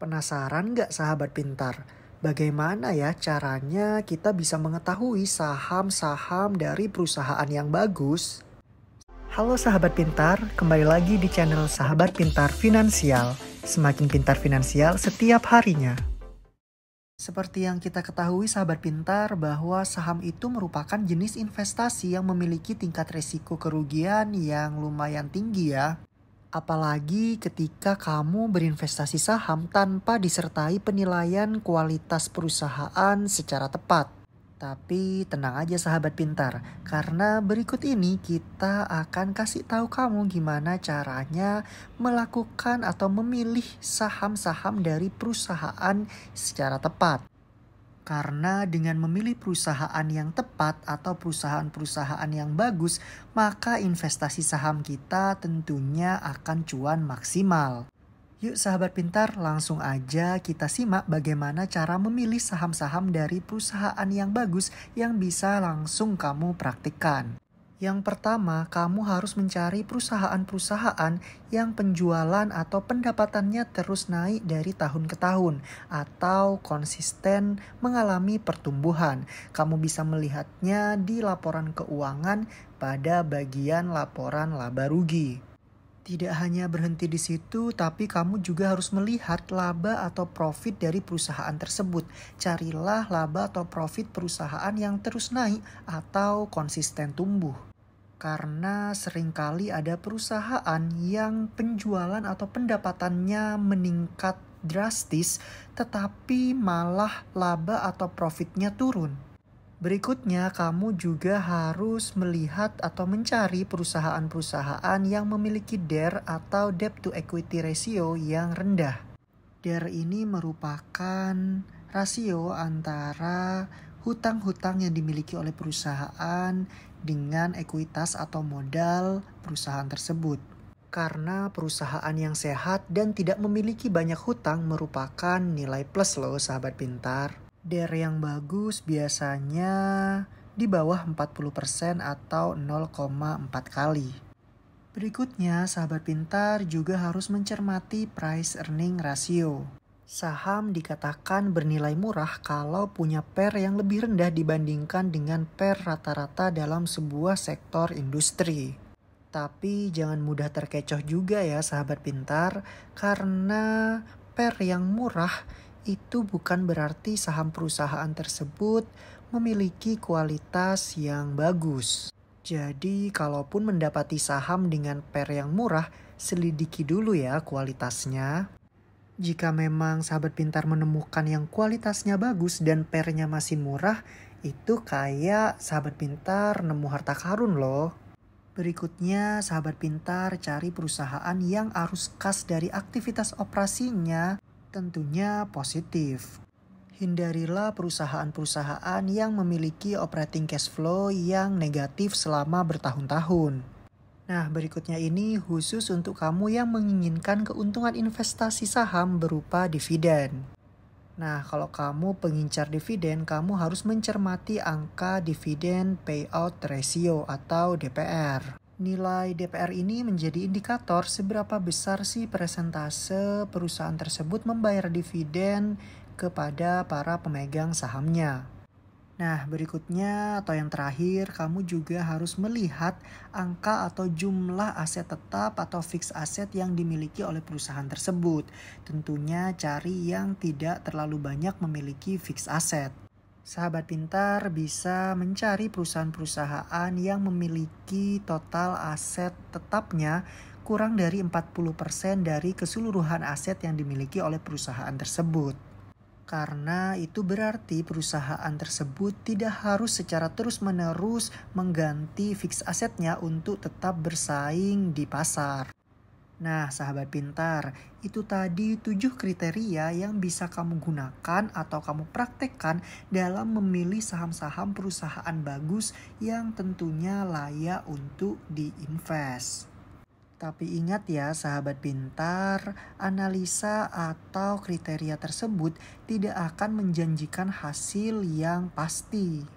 Penasaran nggak sahabat pintar? Bagaimana ya caranya kita bisa mengetahui saham-saham dari perusahaan yang bagus? Halo sahabat pintar, kembali lagi di channel Sahabat Pintar Finansial. Semakin pintar finansial setiap harinya. Seperti yang kita ketahui sahabat pintar bahwa saham itu merupakan jenis investasi yang memiliki tingkat resiko kerugian yang lumayan tinggi ya. Apalagi ketika kamu berinvestasi saham tanpa disertai penilaian kualitas perusahaan secara tepat. Tapi tenang aja sahabat pintar, karena berikut ini kita akan kasih tahu kamu gimana caranya melakukan atau memilih saham-saham dari perusahaan secara tepat. Karena dengan memilih perusahaan yang tepat atau perusahaan-perusahaan yang bagus, maka investasi saham kita tentunya akan cuan maksimal. Yuk sahabat pintar, langsung aja kita simak bagaimana cara memilih saham-saham dari perusahaan yang bagus yang bisa langsung kamu praktikkan. Yang pertama, kamu harus mencari perusahaan-perusahaan yang penjualan atau pendapatannya terus naik dari tahun ke tahun atau konsisten mengalami pertumbuhan. Kamu bisa melihatnya di laporan keuangan pada bagian laporan laba rugi. Tidak hanya berhenti di situ, tapi kamu juga harus melihat laba atau profit dari perusahaan tersebut. Carilah laba atau profit perusahaan yang terus naik atau konsisten tumbuh. Karena seringkali ada perusahaan yang penjualan atau pendapatannya meningkat drastis, tetapi malah laba atau profitnya turun. Berikutnya, kamu juga harus melihat atau mencari perusahaan-perusahaan yang memiliki DER atau Debt to Equity Ratio yang rendah. DER ini merupakan rasio antara hutang-hutang yang dimiliki oleh perusahaan dengan ekuitas atau modal perusahaan tersebut. Karena perusahaan yang sehat dan tidak memiliki banyak hutang merupakan nilai plus loh sahabat pintar. DER yang bagus biasanya di bawah 40% atau 0,4 kali. Berikutnya, sahabat pintar juga harus mencermati price earning ratio. Saham dikatakan bernilai murah kalau punya PER yang lebih rendah dibandingkan dengan PER rata-rata dalam sebuah sektor industri. Tapi jangan mudah terkecoh juga ya sahabat pintar, karena PER yang murah itu bukan berarti saham perusahaan tersebut memiliki kualitas yang bagus. Jadi kalaupun mendapati saham dengan PER yang murah, selidiki dulu ya kualitasnya. Jika memang sahabat pintar menemukan yang kualitasnya bagus dan PER-nya masih murah, itu kayak sahabat pintar nemu harta karun loh. Berikutnya, sahabat pintar cari perusahaan yang arus kas dari aktivitas operasinya tentunya positif. Hindarilah perusahaan-perusahaan yang memiliki operating cash flow yang negatif selama bertahun-tahun. Nah, berikutnya ini khusus untuk kamu yang menginginkan keuntungan investasi saham berupa dividen. Nah, kalau kamu pengincar dividen, kamu harus mencermati angka dividen payout ratio atau DPR. Nilai DPR ini menjadi indikator seberapa besar sih persentase perusahaan tersebut membayar dividen kepada para pemegang sahamnya. Nah, berikutnya atau yang terakhir, kamu juga harus melihat angka atau jumlah aset tetap atau fixed asset yang dimiliki oleh perusahaan tersebut. Tentunya cari yang tidak terlalu banyak memiliki fixed asset. Sahabat pintar bisa mencari perusahaan-perusahaan yang memiliki total aset tetapnya kurang dari 40% dari keseluruhan aset yang dimiliki oleh perusahaan tersebut. Karena itu berarti perusahaan tersebut tidak harus secara terus-menerus mengganti fixed asetnya untuk tetap bersaing di pasar. Nah, sahabat pintar, itu tadi 7 kriteria yang bisa kamu gunakan atau kamu praktekkan dalam memilih saham-saham perusahaan bagus yang tentunya layak untuk diinvest. Tapi ingat ya sahabat pintar, analisa atau kriteria tersebut tidak akan menjanjikan hasil yang pasti.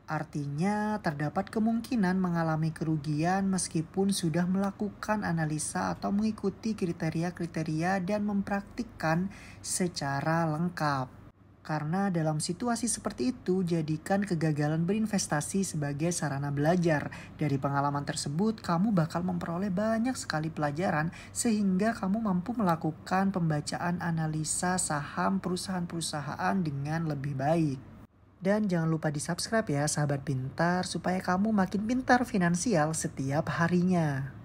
Artinya, terdapat kemungkinan mengalami kerugian meskipun sudah melakukan analisa atau mengikuti kriteria-kriteria dan mempraktikkan secara lengkap. Karena dalam situasi seperti itu, jadikan kegagalan berinvestasi sebagai sarana belajar. Dari pengalaman tersebut, kamu bakal memperoleh banyak sekali pelajaran sehingga kamu mampu melakukan pembacaan analisa saham perusahaan-perusahaan dengan lebih baik. Dan jangan lupa di subscribe ya sahabat pintar supaya kamu makin pintar finansial setiap harinya.